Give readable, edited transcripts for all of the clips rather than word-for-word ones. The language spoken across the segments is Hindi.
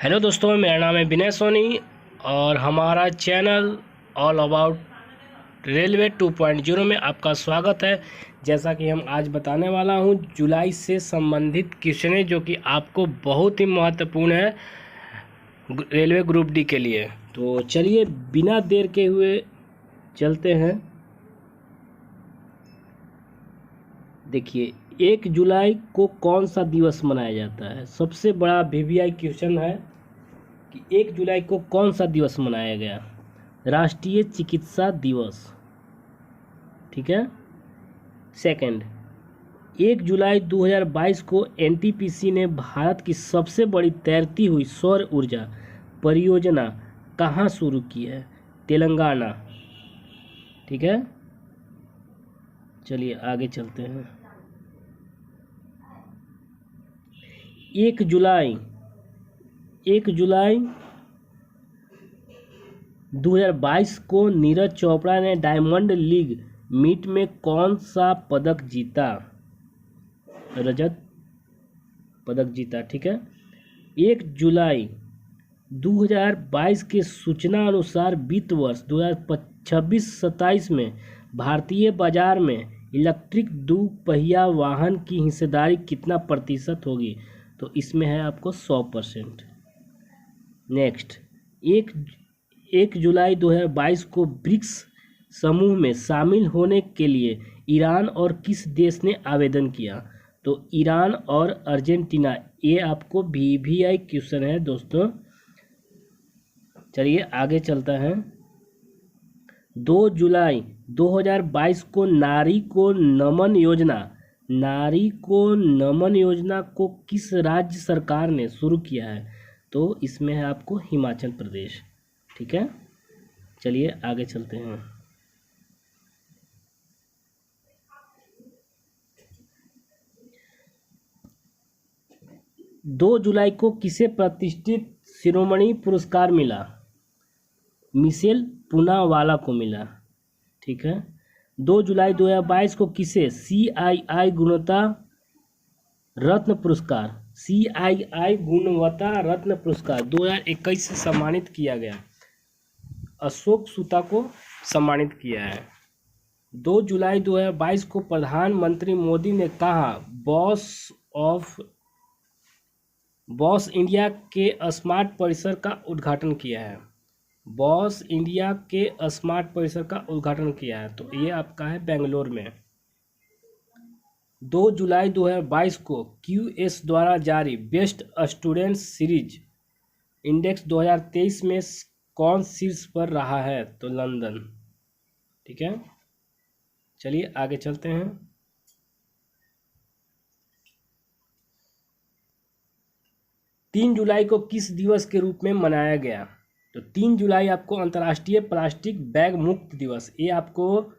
हेलो दोस्तों, मेरा नाम है विनय सोनी और हमारा चैनल ऑल अबाउट रेलवे 2.0 में आपका स्वागत है। जैसा कि हम आज बताने वाला हूं, जुलाई से संबंधित क्वेश्चन जो कि आपको बहुत ही महत्वपूर्ण है रेलवे ग्रुप डी के लिए। तो चलिए बिना देर के हुए चलते हैं। देखिए, 1 जुलाई को कौन सा दिवस मनाया जाता है? सबसे बड़ा वीवीआई क्वेश्चन है कि 1 जुलाई को कौन सा दिवस मनाया गया? राष्ट्रीय चिकित्सा दिवस, ठीक है। सेकंड, 1 जुलाई 2022 को एनटीपीसी ने भारत की सबसे बड़ी तैरती हुई सौर ऊर्जा परियोजना कहाँ शुरू की है? तेलंगाना, ठीक है। चलिए आगे चलते हैं। 1 जुलाई 2022 को नीरज चोपड़ा ने डायमंड लीग मीट में कौन सा पदक जीता? रजत पदक जीता, ठीक है। 1 जुलाई 2022 के सूचना अनुसार वित्त वर्ष 2026-27 में भारतीय बाजार में इलेक्ट्रिक दोपहिया वाहन की हिस्सेदारी कितना प्रतिशत होगी? तो इसमें है आपको 100%। नेक्स्ट, 1 जुलाई 2022 को ब्रिक्स समूह में शामिल होने के लिए ईरान और किस देश ने आवेदन किया? तो ईरान और अर्जेंटीना। ये आपको वीवीआई क्वेश्चन है दोस्तों। चलिए आगे चलता है। 2 जुलाई 2022 को नारी को नमन योजना को किस राज्य सरकार ने शुरू किया है? तो इसमें है आपको हिमाचल प्रदेश, ठीक है। चलिए आगे चलते हैं। 2 जुलाई को किसे प्रतिष्ठित शिरोमणि पुरस्कार मिला? मिशेल पूनावाला को मिला, ठीक है। 2 जुलाई 2022 को किसे CII गुणवत्ता रत्न पुरस्कार 2021 से सम्मानित किया गया? अशोक सूता को सम्मानित किया है। 2 जुलाई 2022 को प्रधानमंत्री मोदी ने कहा बॉस इंडिया के स्मार्ट परिसर का उद्घाटन किया है? बॉस इंडिया के स्मार्ट परिसर का उद्घाटन किया है, तो ये आपका है बेंगलोर में। 2 जुलाई 2022 को QS द्वारा जारी बेस्ट स्टूडेंट सीरीज इंडेक्स 2023 में कौन शीर्ष पर रहा है? तो लंदन, ठीक है। चलिए आगे चलते हैं। 3 जुलाई को किस दिवस के रूप में मनाया गया? तो 3 जुलाई आपको अंतर्राष्ट्रीय प्लास्टिक बैग मुक्त दिवस। ये आपको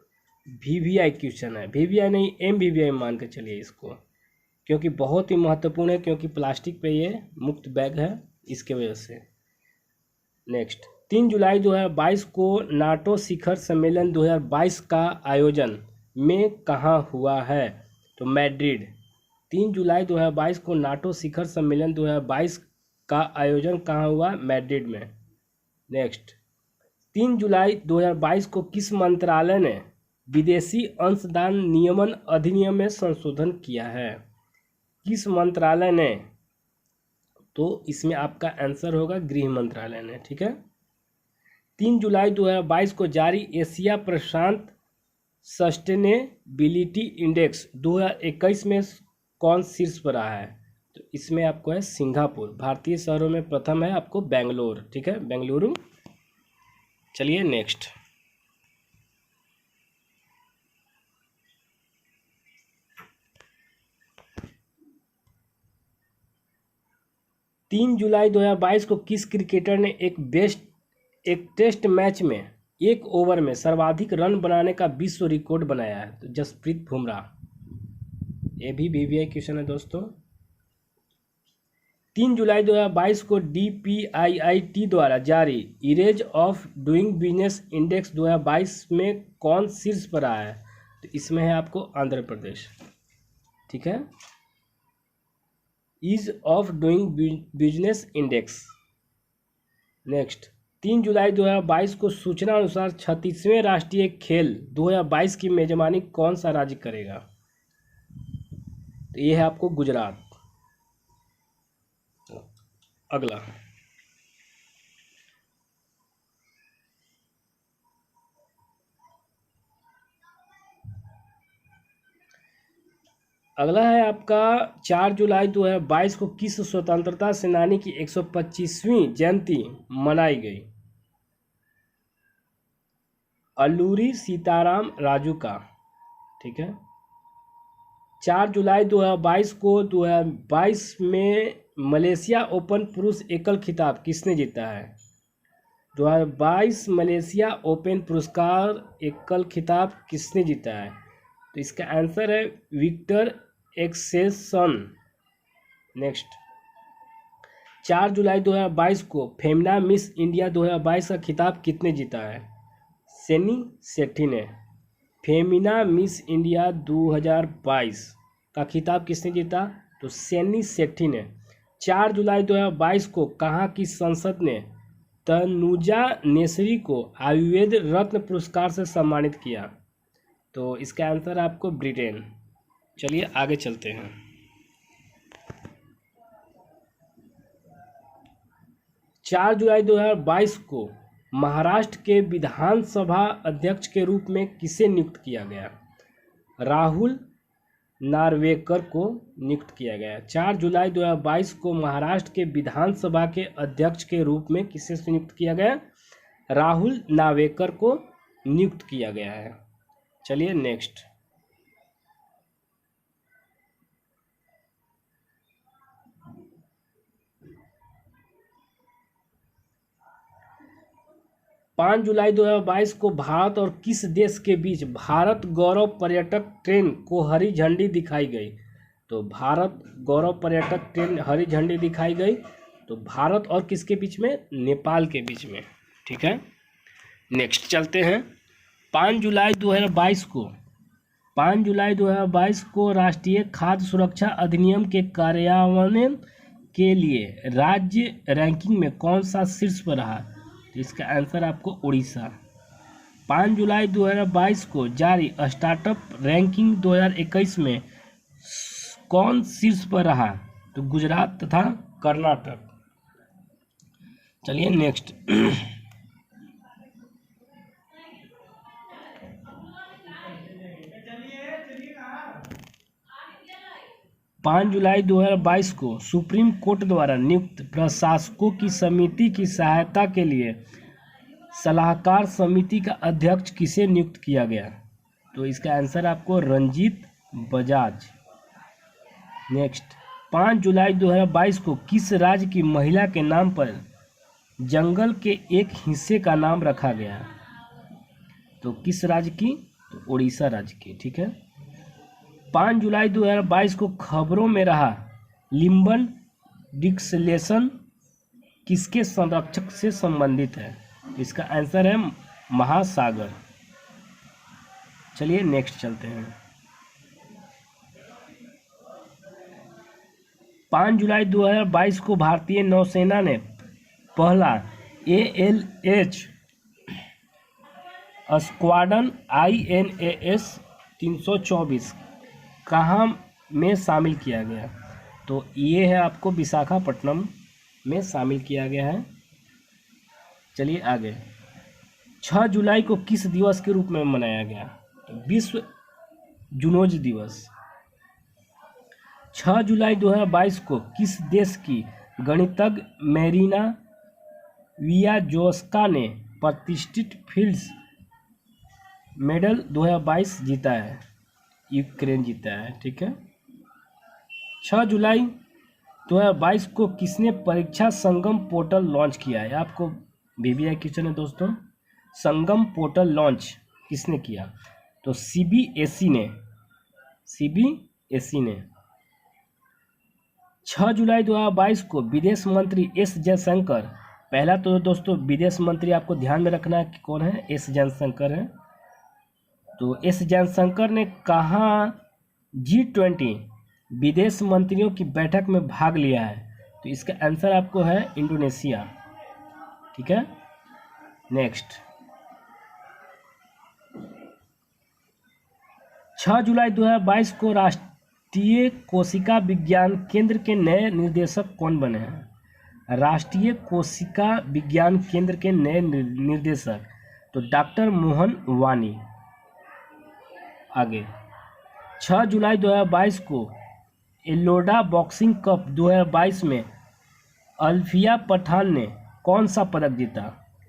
वीवीआई क्वेश्चन है, वीवीआई नहीं MVVI मान के चलिए इसको, क्योंकि बहुत ही महत्वपूर्ण है, क्योंकि प्लास्टिक पे ये मुक्त बैग है, इसके वजह से। नेक्स्ट, 3 जुलाई 2022 को नाटो शिखर सम्मेलन 2022 का आयोजन में कहाँ हुआ है? तो मैड्रिड। 3 जुलाई 2022 को नाटो शिखर सम्मेलन 2022 का आयोजन कहाँ हुआ? मैड्रिड में। नेक्स्ट, 3 जुलाई 2022 को किस मंत्रालय ने विदेशी अंशदान नियमन अधिनियम में संशोधन किया है? किस मंत्रालय ने? तो इसमें आपका आंसर होगा गृह मंत्रालय ने, ठीक है। 3 जुलाई 2022 को जारी एशिया प्रशांत सस्टेनेबिलिटी इंडेक्स 2021 में कौन शीर्ष पर रहा है? तो इसमें आपको है सिंगापुर। भारतीय शहरों में प्रथम है आपको बेंगलोर, ठीक है, बेंगलुरु। चलिए नेक्स्ट, 3 जुलाई 2022 को किस क्रिकेटर ने एक टेस्ट मैच में 1 ओवर में सर्वाधिक रन बनाने का विश्व रिकॉर्ड बनाया है? तो जसप्रीत बुमराह। ये भी वीवीआई क्वेश्चन है दोस्तों। 3 जुलाई 2022 को DPIIT द्वारा जारी erase of doing business index 2022 में कौन शीर्ष पर रहा है? तो इसमें है आपको आंध्र प्रदेश, ठीक है। Ease of doing business index next, 3 जुलाई 2022 को सूचना अनुसार 36वें राष्ट्रीय खेल 2022 की मेजबानी कौन सा राज्य करेगा? तो ये है आपको गुजरात। अगला, अगला है आपका 4 जुलाई 2022 को किस स्वतंत्रता सेनानी की 125वीं जयंती मनाई गई? अल्लूरी सीताराम राजू का। ठीक है। 4 जुलाई 2022 को 2022 में मलेशिया ओपन पुरुष एकल खिताब किसने जीता है? 2022 मलेशिया ओपन पुरस्कार एकल खिताब किसने जीता है? तो इसका आंसर है विक्टर एक्सेसन। नेक्स्ट, 4 जुलाई 2022 को फेमिना मिस इंडिया 2022 का खिताब किसने जीता है? सन्नी सेठी ने। फेमिना मिस इंडिया 2022 का खिताब किसने जीता? तो सन्नी सेठी ने। 4 जुलाई 2022 को कहाँ की संसद ने तनुजा नेसरी को आयुर्वेद रत्न पुरस्कार से सम्मानित किया? तो इसका आंसर आपको ब्रिटेन। चलिए आगे चलते हैं। 4 जुलाई 2022 को महाराष्ट्र के विधानसभा अध्यक्ष के रूप में किसे नियुक्त किया गया? राहुल नार्वेकर को नियुक्त किया गया। 4 जुलाई 2022 को महाराष्ट्र के विधानसभा के अध्यक्ष के रूप में किसे नियुक्त किया गया? राहुल नार्वेकर को नियुक्त किया गया है। चलिए नेक्स्ट, पाँच जुलाई 2022 को भारत और किस देश के बीच भारत गौरव पर्यटक ट्रेन को हरी झंडी दिखाई गई? तो भारत गौरव पर्यटक ट्रेन हरी झंडी दिखाई गई तो भारत और किसके बीच में? नेपाल के बीच में। ठीक है। नेक्स्ट चलते हैं। 5 जुलाई 2022 को राष्ट्रीय खाद्य सुरक्षा अधिनियम के कार्यान्वयन के लिए राज्य रैंकिंग में कौन सा शीर्ष पर रहा? इसका आंसर आपको उड़ीसा। 5 जुलाई 2022 को जारी स्टार्टअप रैंकिंग 2021 में कौन शीर्ष पर रहा? तो गुजरात तथा कर्नाटक। चलिए नेक्स्ट, 5 जुलाई 2022 को सुप्रीम कोर्ट द्वारा नियुक्त प्रशासकों की समिति की सहायता के लिए सलाहकार समिति का अध्यक्ष किसे नियुक्त किया गया? तो इसका आंसर आपको रंजीत बजाज। नेक्स्ट, 5 जुलाई 2022 को किस राज्य की महिला के नाम पर जंगल के एक हिस्से का नाम रखा गया? तो किस राज्य की? तो उड़ीसा राज्य की। ठीक है। 5 जुलाई 2022 को खबरों में रहा लिम्बन डिक्सलेशन किसके संरक्षक से संबंधित है? इसका आंसर है महासागर। चलिए नेक्स्ट चलते हैं। 5 जुलाई 2022 को भारतीय नौसेना ने पहला ALH स्क्वाड्रन INAS 324 कहाँ में शामिल किया गया? तो ये है आपको विशाखापट्टनम में शामिल किया गया है। चलिए आगे, 6 जुलाई को किस दिवस के रूप में मनाया गया? तो विश्व जूनोज दिवस। 6 जुलाई 2022 को किस देश की गणितज्ञ मेरिना वियाजोस्का ने प्रतिष्ठित फील्ड्स मेडल 2022 जीता है? यूक्रेन जीता है। ठीक है। 6 जुलाई 2022 को किसने परीक्षा संगम पोर्टल लॉन्च किया है? आपको VVI क्वेश्चन है दोस्तों। संगम पोर्टल लॉन्च किसने किया? तो CBSE ने। 6 जुलाई 2022 को विदेश मंत्री S जयशंकर, पहला तो दोस्तों विदेश मंत्री आपको ध्यान में रखना है कि कौन है? S जयशंकर है। तो S जयशंकर ने कहाँ G20 विदेश मंत्रियों की बैठक में भाग लिया है? तो इसका आंसर आपको है इंडोनेशिया। ठीक है। नेक्स्ट, 6 जुलाई 2022 को राष्ट्रीय कोशिका विज्ञान केंद्र के नए निर्देशक कौन बने हैं? राष्ट्रीय कोशिका विज्ञान केंद्र के नए निर्देशक तो डॉक्टर मोहन वानी। आगे, 6 जुलाई 2022 को एलोडा बॉक्सिंग कप 2022 में अल्फिया पठान ने कौन सा पदक जीता?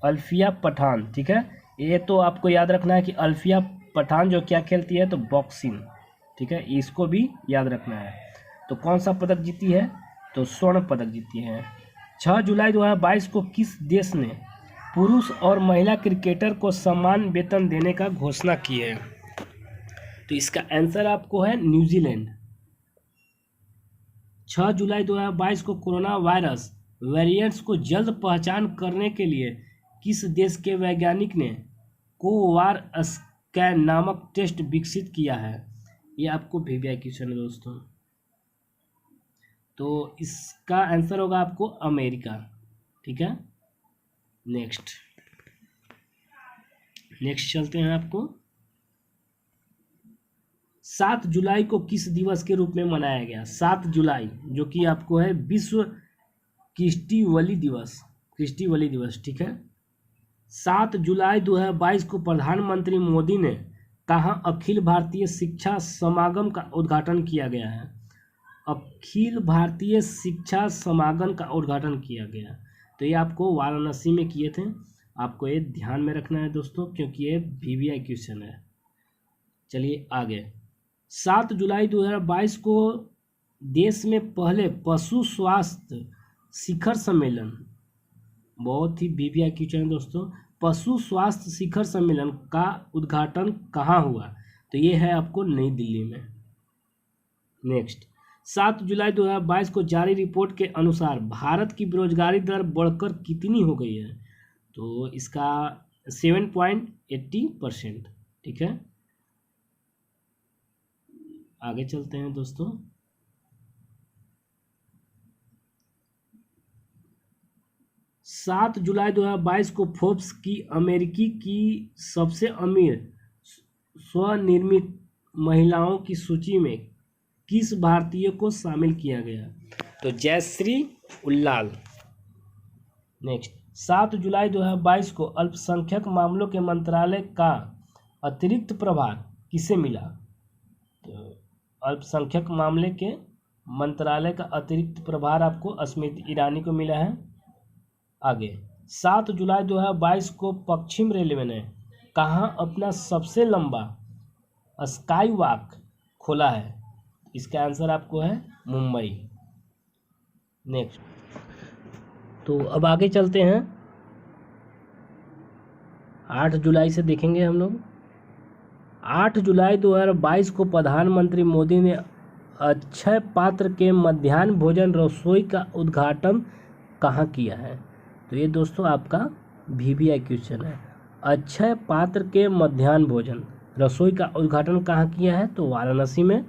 अल्फिया पठान, ठीक है। ये तो आपको याद रखना है कि अल्फिया पठान जो क्या खेलती है तो बॉक्सिंग, ठीक है, इसको भी याद रखना है। तो कौन सा पदक जीती है? तो स्वर्ण पदक जीती है। 6 जुलाई 2022 को किस देश ने पुरुष और महिला क्रिकेटर को समान वेतन देने का घोषणा की है? तो इसका आंसर आपको है न्यूजीलैंड। 6 जुलाई 2022 को कोरोना वायरस वेरिएंट्स को जल्द पहचान करने के लिए किस देश के वैज्ञानिक ने कोवार स्कैन नामक टेस्ट विकसित किया है? ये आपको वीवीआई क्वेश्चन है दोस्तों। तो इसका आंसर होगा आपको अमेरिका, ठीक है। नेक्स्ट चलते हैं आपको 7 जुलाई को किस दिवस के रूप में मनाया गया? 7 जुलाई जो कि आपको है विश्व कृष्टिवली दिवस, ठीक है। 7 जुलाई 2022 को प्रधानमंत्री मोदी ने कहाँ अखिल भारतीय शिक्षा समागम का उद्घाटन किया गया है? अखिल भारतीय शिक्षा समागम का उद्घाटन किया गया, तो ये आपको वाराणसी में किए थे। आपको ये ध्यान में रखना है दोस्तों, क्योंकि ये वीवीआई क्वेश्चन है। चलिए आगे, 7 जुलाई 2022 को देश में पहले पशु स्वास्थ्य शिखर सम्मेलन, बहुत ही वीवीआई क्वेश्चन है दोस्तों, पशु स्वास्थ्य शिखर सम्मेलन का उद्घाटन कहाँ हुआ? तो ये है आपको नई दिल्ली में। नेक्स्ट, 7 जुलाई 2022 को जारी रिपोर्ट के अनुसार भारत की बेरोजगारी दर बढ़कर कितनी हो गई है? तो इसका 7.80%, ठीक है। आगे चलते हैं दोस्तों, सात जुलाई 2022 को फोर्ब्स की अमेरिकी की सबसे अमीर स्वनिर्मित महिलाओं की सूची में किस भारतीय को शामिल किया गया? तो जयश्री उल्लाल। नेक्स्ट, 7 जुलाई 2022 को अल्पसंख्यक मामलों के मंत्रालय का अतिरिक्त प्रभार किसे मिला? तो अल्पसंख्यक मामले के मंत्रालय का अतिरिक्त प्रभार आपको स्मृति ईरानी को मिला है। आगे, 7 जुलाई 2022 को पश्चिम रेलवे ने कहाँ अपना सबसे लंबा स्काई वॉक खोला है? इसका आंसर आपको है मुंबई। नेक्स्ट, तो अब आगे चलते हैं, 8 जुलाई से देखेंगे हम लोग। 8 जुलाई 2022 को प्रधानमंत्री मोदी ने अक्षय पात्र के मध्याह्न भोजन रसोई का उद्घाटन कहाँ किया है? तो ये दोस्तों आपका वीवीआई क्वेश्चन है। अक्षय पात्र के मध्याह्न भोजन रसोई का उद्घाटन कहाँ किया है? तो वाराणसी में।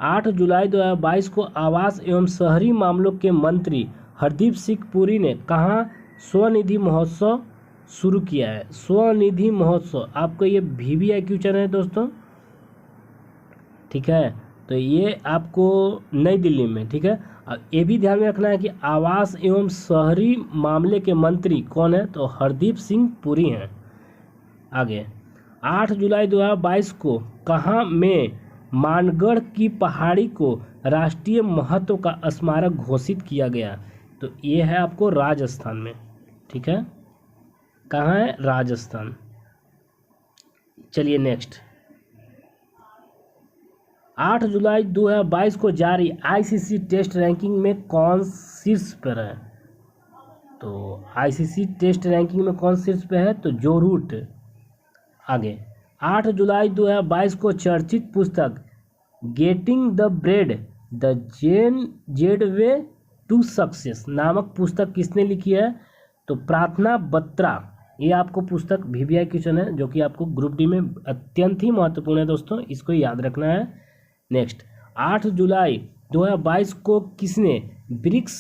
8 जुलाई 2022 को आवास एवं शहरी मामलों के मंत्री हरदीप सिंह पुरी ने कहाँ स्वनिधि महोत्सव शुरू किया है? स्वनिधि महोत्सव आपको ये वीवीआई क्वेश्चन है दोस्तों, ठीक है। तो ये आपको नई दिल्ली में, ठीक है। ये भी ध्यान में रखना है कि आवास एवं शहरी मामले के मंत्री कौन है? तो हरदीप सिंह पुरी हैं। आगे, 8 जुलाई 2022 को कहाँ में मानगढ़ की पहाड़ी को राष्ट्रीय महत्व का स्मारक घोषित किया गया? तो ये है आपको राजस्थान में, ठीक है। कहाँ है? राजस्थान। चलिए नेक्स्ट, 8 जुलाई 2022 को जारी आईसीसी टेस्ट रैंकिंग में कौन शीर्ष पर है? तो आईसीसी टेस्ट रैंकिंग में कौन शीर्ष पे है? तो जो रूट। आगे, 8 जुलाई 2022 को चर्चित पुस्तक getting the bread the Z way to success नामक पुस्तक किसने लिखी है? तो प्रार्थना बत्रा। ये आपको पुस्तक वीवीआई क्वेश्चन है, जो कि आपको ग्रुप डी में अत्यंत ही महत्वपूर्ण है दोस्तों, इसको याद रखना है। नेक्स्ट, 8 जुलाई 2022 को किसने ब्रिक्स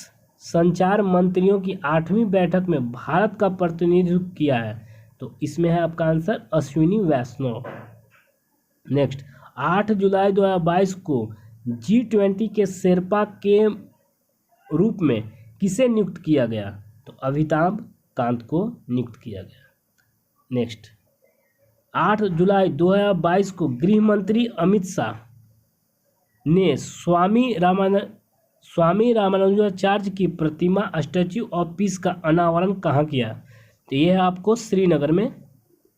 संचार मंत्रियों की 8वीं बैठक में भारत का प्रतिनिधित्व किया है? तो इसमें है आपका आंसर अश्विनी वैष्णव। नेक्स्ट, 8 जुलाई 2022 को G20 के शेरपा के रूप में किसे नियुक्त किया गया? तो अमिताभ कांत को नियुक्त किया गया। नेक्स्ट, 8 जुलाई 2022 को गृह मंत्री अमित शाह ने स्वामी रामानुजाचार्य की प्रतिमा स्टैच्यू ऑफ पीस का अनावरण कहाँ किया? तो यह आपको श्रीनगर में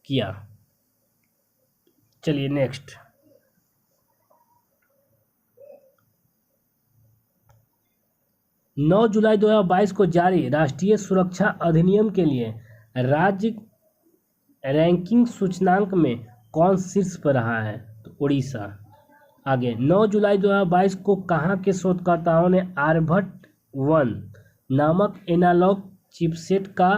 किया। चलिए नेक्स्ट, नौ जुलाई 2022 को जारी राष्ट्रीय सुरक्षा अधिनियम के लिए राज्य रैंकिंग सूचकांक में कौन शीर्ष पर रहा है? तो उड़ीसा। आगे, 9 जुलाई 2022 को कहाँ के शोधकर्ताओं ने आर्यभट्ट 1 नामक एनालॉग चिपसेट का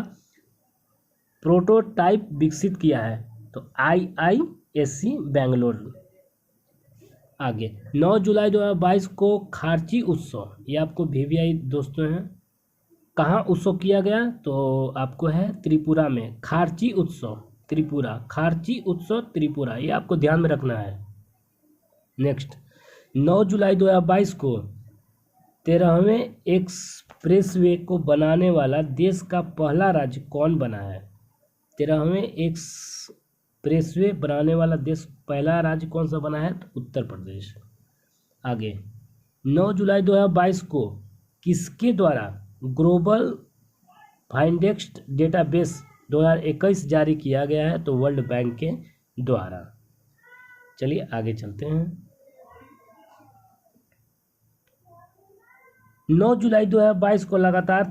प्रोटोटाइप विकसित किया है? तो IISc बेंगलुरु। आगे, 9 जुलाई 2022 को खारची उत्सव, ये आपको VVI दोस्तों हैं, कहाँ उत्सव किया गया? तो आपको है त्रिपुरा में, खारची उत्सव त्रिपुरा, खारची उत्सव त्रिपुरा, ये आपको ध्यान में रखना है। नेक्स्ट, 9 जुलाई 2022 को 13वें एक्सप्रेसवे को बनाने वाला देश का पहला राज्य कौन बना है? 13वें एक्सप्रेसवे बनाने वाला देश पहला राज्य कौन सा बना है? तो उत्तर प्रदेश। आगे, 9 जुलाई 2022 को किसके द्वारा ग्लोबल फाइंडेक्स डेटाबेस 2021 जारी किया गया है? तो वर्ल्ड बैंक के द्वारा। चलिए आगे चलते हैं। 9 जुलाई 2022 को लगातार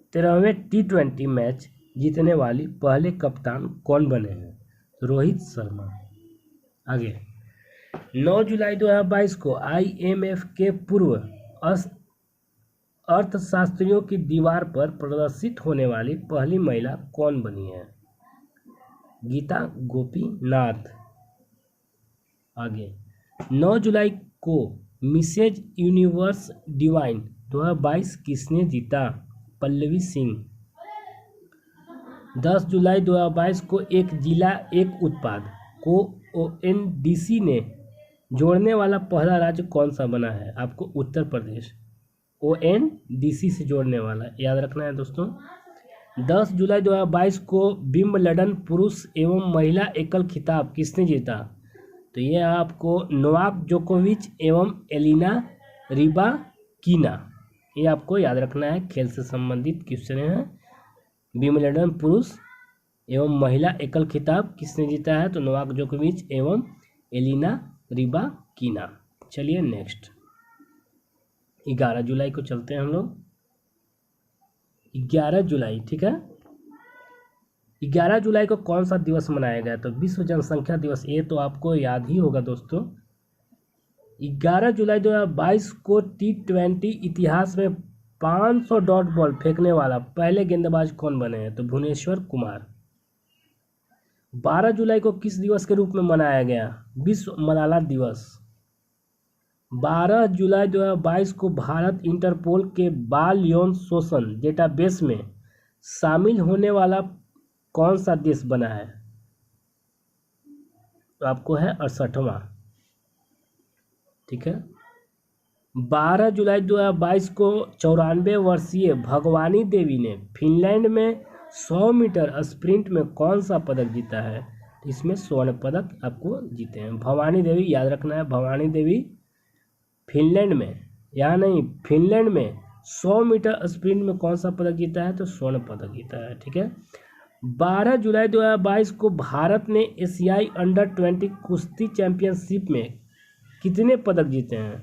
13वें T20 मैच जीतने वाली पहले कप्तान कौन बने हैं? रोहित शर्मा। आगे, 9 जुलाई 2022 को IMF के पूर्व अर्थशास्त्रियों की दीवार पर प्रदर्शित होने वाली पहली महिला कौन बनी है? गीता गोपीनाथ। आगे, 9 जुलाई को मिसेज यूनिवर्स डिवाइन 2022 किसने जीता? पल्लवी सिंह। 10 जुलाई 2022 को एक जिला एक उत्पाद को ONDC ने जोड़ने वाला पहला राज्य कौन सा बना है? आपको उत्तर प्रदेश। ONDC से जोड़ने वाला याद रखना है दोस्तों। 10 जुलाई 2022 को विंबलडन पुरुष एवं महिला एकल खिताब किसने जीता? तो ये आपको नोवाक जोकोविच एवं एलिना रिबाकिना, ये आपको याद रखना है। खेल से संबंधित क्वेश्चन है। विंबलडन पुरुष एवं महिला एकल खिताब किसने जीता है? तो नोवाक जोकोविच एवं एलिना रिबाकिना। चलिए नेक्स्ट, 11 जुलाई को चलते हैं हम लोग। 11 जुलाई, ठीक है। 11 जुलाई को कौन सा दिवस मनाया गया? तो विश्व जनसंख्या दिवस, ये तो आपको याद ही होगा दोस्तों। 11 जुलाई 2022 को T20 इतिहास में 500 डॉट बॉल फेंकने वाला पहले गेंदबाज कौन बने हैं? तो भुवनेश्वर कुमार। 12 जुलाई को किस दिवस के रूप में मनाया गया? विश्व मलाला दिवस। 12 जुलाई 2022 को भारत इंटरपोल के बाल यौन शोषण डेटाबेस में शामिल होने वाला कौन सा देश बना है? तो आपको है 68वां, ठीक है। 12 जुलाई 2022 को 94 वर्षीय भगवानी देवी ने फिनलैंड में 100 मीटर स्प्रिंट में कौन सा पदक जीता है? इसमें स्वर्ण पदक आपको जीते हैं भवानी देवी, याद रखना है। भवानी देवी फिनलैंड में, यहाँ नहीं, फिनलैंड में 100 मीटर स्प्रिंट में कौन सा पदक जीता है? तो स्वर्ण पदक जीता है, ठीक है। 12 जुलाई 2022 को भारत ने एशियाई अंडर-20 कुश्ती चैंपियनशिप में कितने पदक जीते हैं?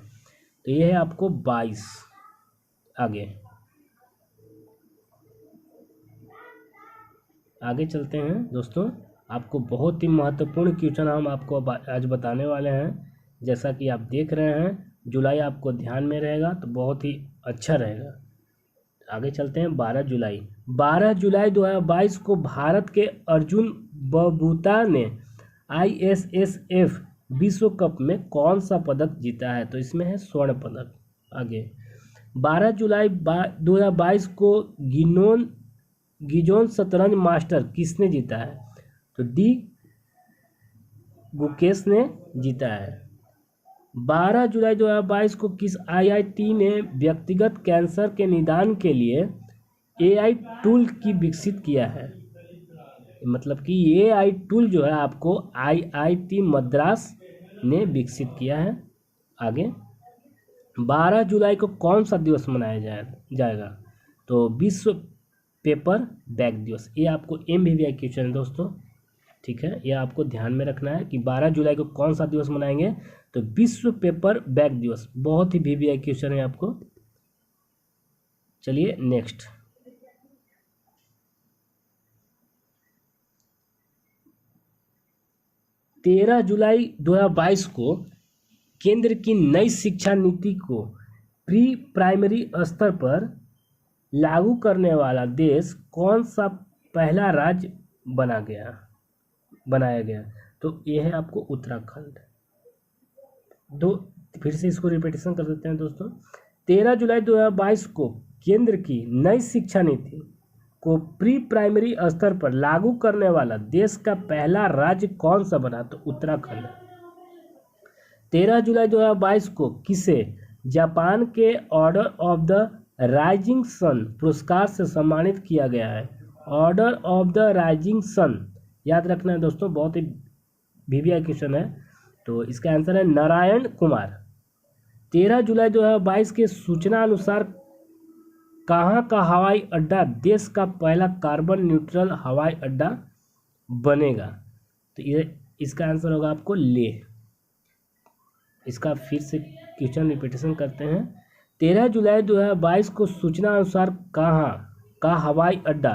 तो यह है आपको 22। आगे चलते हैं दोस्तों। आपको बहुत ही महत्वपूर्ण क्वेश्चन हम आपको आज बताने वाले हैं। जैसा कि आप देख रहे हैं, जुलाई आपको ध्यान में रहेगा तो बहुत ही अच्छा रहेगा। आगे चलते हैं। 12 जुलाई 2022 को भारत के अर्जुन बबूता ने ISSF विश्व कप में कौन सा पदक जीता है? तो इसमें है स्वर्ण पदक। आगे 12 जुलाई 2022 को गिजोन शतरंज मास्टर किसने जीता है? तो डी गुकेश ने जीता है। 12 जुलाई 2022 को किस IIT ने व्यक्तिगत कैंसर के निदान के लिए AI टूल की विकसित किया है? मतलब कि AI टूल जो है आपको IIT मद्रास ने विकसित किया है। आगे 12 जुलाई को कौन सा दिवस मनाया जाएगा? तो विश्व पेपर बैग दिवस। ये आपको MVVI क्वेश्चन है दोस्तों, ठीक है, ये आपको ध्यान में रखना है कि 12 जुलाई को कौन सा दिवस मनाएंगे? तो विश्व पेपर बैग दिवस। बहुत ही VVI क्वेश्चन है आपको। चलिए नेक्स्ट, तेरह जुलाई 2022 को केंद्र की नई शिक्षा नीति को प्री प्राइमरी स्तर पर लागू करने वाला देश कौन सा पहला राज्य बनाया गया? तो ये है आपको उत्तराखंड। फिर से इसको रिपीटेशन कर देते हैं दोस्तों। 13 जुलाई 2022 को केंद्र की नई शिक्षा नीति को प्री प्राइमरी स्तर पर लागू करने वाला देश का पहला राज्य कौन सा बना? तो उत्तराखंड। 13 जुलाई 2022 को किसे जापान के Order of the Rising Sun पुरस्कार से सम्मानित किया गया है? Order of the Rising Sun याद रखना है दोस्तों, बहुत ही VVI क्वेश्चन है। तो इसका आंसर है नारायण कुमार। 13 जुलाई 2022 के सूचना अनुसार कहाँ का हवाई अड्डा देश का पहला कार्बन न्यूट्रल हवाई अड्डा बनेगा? तो ये इसका आंसर होगा आपको लेह। इसका फिर से क्वेश्चन रिपीटेशन करते हैं। 13 जुलाई 2022 को सूचना अनुसार कहाँ का हवाई अड्डा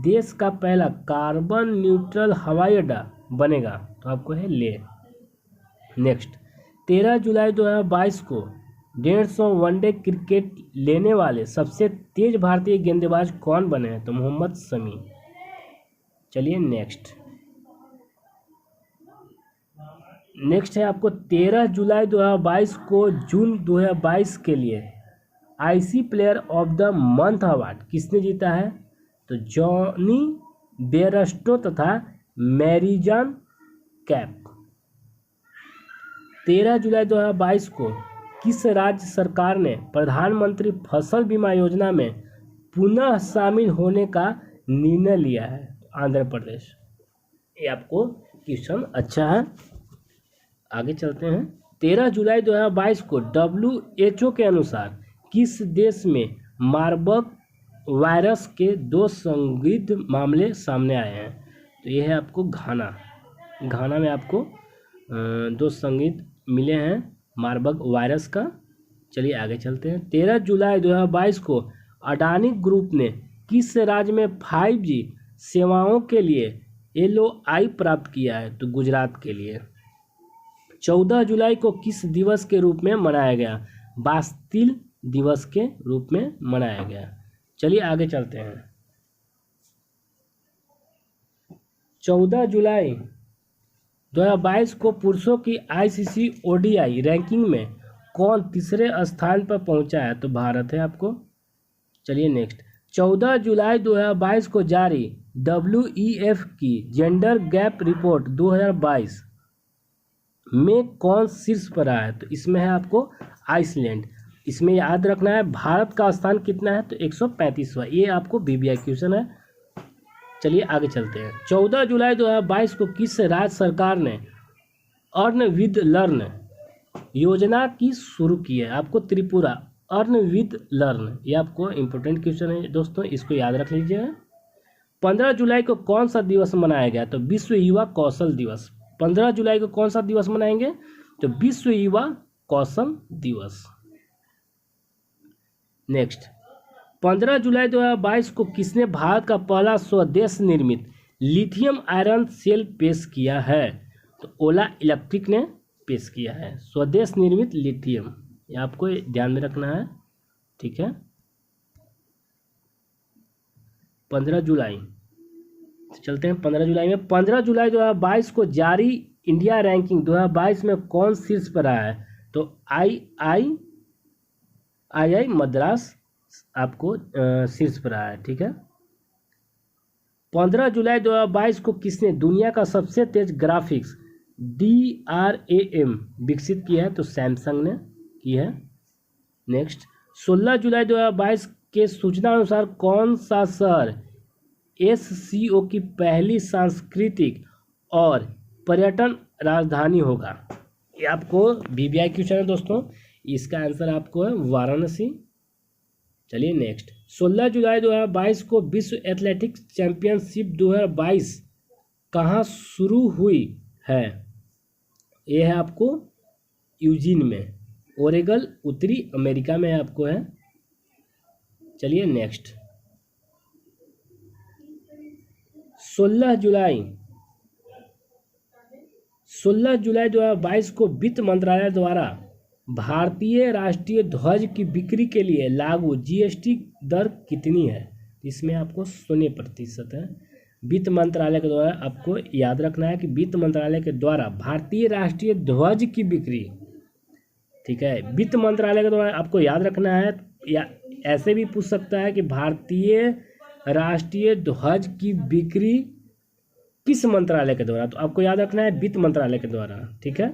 देश का पहला कार्बन न्यूट्रल हवाई अड्डा बनेगा? तो आपको है लेह। नेक्स्ट, 13 जुलाई 2022 को 150 वनडे क्रिकेट लेने वाले सबसे तेज भारतीय गेंदबाज कौन बने हैं? तो मोहम्मद शमी। चलिए नेक्स्ट है आपको 13 जुलाई 2022 को जून 2022 के लिए IC player of the month award किसने जीता है? तो जॉनी बेयरस्टो तथा मैरिजान कैप। 13 जुलाई 2022 को किस राज्य सरकार ने प्रधानमंत्री फसल बीमा योजना में पुनः शामिल होने का निर्णय लिया है? आंध्र प्रदेश। ये आपको क्वेश्चन अच्छा है। आगे चलते हैं। 13 जुलाई 2022 को WHO के अनुसार किस देश में मार्बर्ग वायरस के 2 संदिग्ध मामले सामने आए हैं? तो ये है आपको घाना में आपको 2 संदिग्ध मिले हैं मार्बर्ग वायरस का। चलिए आगे चलते हैं। 13 जुलाई 2022 को अडानी ग्रुप ने किस राज्य में 5G सेवाओं के लिए LOI प्राप्त किया है? तो गुजरात के लिए। 14 जुलाई को किस दिवस के रूप में मनाया गया? बास्तिल दिवस के रूप में मनाया गया। चलिए आगे चलते हैं। 14 जुलाई 2022 को पुरुषों की ICC ODI रैंकिंग में कौन तीसरे स्थान पर पहुंचा है? तो भारत है आपको। चलिए नेक्स्ट, 14 जुलाई 2022 को जारी WEF की जेंडर गैप रिपोर्ट 2022 में कौन शीर्ष पर आया है? तो इसमें है आपको आइसलैंड। इसमें याद रखना है भारत का स्थान कितना है? तो 135वां। ये आपको VVI क्वेश्चन है। चलिए आगे चलते हैं। 14 जुलाई 2022 को किस राज्य सरकार ने अर्न विद लर्न योजना की शुरू की है? आपको त्रिपुरा। अर्न विद लर्न, ये आपको इम्पोर्टेंट क्वेश्चन है दोस्तों, इसको याद रख लीजिए। 15 जुलाई को कौन सा दिवस मनाया गया? तो विश्व युवा कौशल दिवस। 15 जुलाई को कौन सा दिवस मनाएंगे? तो विश्व युवा कौशल दिवस। नेक्स्ट, 15 जुलाई 2022 को किसने भारत का पहला स्वदेश निर्मित लिथियम आयरन सेल पेश किया है? तो ओला इलेक्ट्रिक ने पेश किया है स्वदेश निर्मित लिथियम। ये आपको ध्यान में रखना है, ठीक है। 15 जुलाई चलते हैं। 15 जुलाई में 15 जुलाई 2022 को जारी इंडिया रैंकिंग 2022 में कौन शीर्ष पर आया है? तो IIM मद्रास आपको शीर्ष पर आया है। ठीक है। 15 जुलाई 2022 को किसने दुनिया का सबसे तेज ग्राफिक्स DRAM विकसित किया है? तो सैमसंग ने की है। नेक्स्ट, 16 जुलाई 2022 के सूचना अनुसार कौन सा शहर SCO की पहली सांस्कृतिक और पर्यटन राजधानी होगा? ये आपको VVI क्वेश्चन है दोस्तों। इसका आंसर आपको है वाराणसी। चलिए नेक्स्ट, 16 जुलाई 2022 को विश्व एथलेटिक्स चैंपियनशिप 2022 कहाँ शुरू हुई है? ये है आपको यूजीन में, ओरेगन, उत्तरी अमेरिका में आपको है। चलिए नेक्स्ट, 16 जुलाई 2022 को वित्त मंत्रालय द्वारा भारतीय राष्ट्रीय ध्वज की बिक्री के लिए लागू GST दर कितनी है? इसमें आपको 0% है। वित्त मंत्रालय के द्वारा आपको याद रखना है कि वित्त मंत्रालय के द्वारा भारतीय राष्ट्रीय ध्वज की बिक्री, ठीक है, वित्त मंत्रालय के द्वारा आपको याद रखना है। या ऐसे भी पूछ सकता है कि भारतीय राष्ट्रीय ध्वज की बिक्री किस मंत्रालय के द्वारा? तो आपको याद रखना है वित्त मंत्रालय के द्वारा। ठीक है।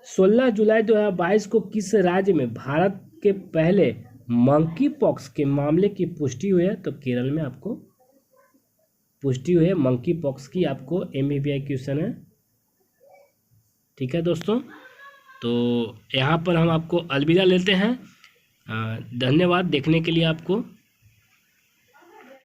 16 जुलाई 2022 को किस राज्य में भारत के पहले मंकी पॉक्स के मामले की पुष्टि हुई है? तो केरल में आपको पुष्टि हुई है मंकी पॉक्स की। आपको MVI क्वेश्चन है। ठीक है दोस्तों, तो यहाँ पर हम आपको अलविदा लेते हैं। धन्यवाद देखने के लिए आपको।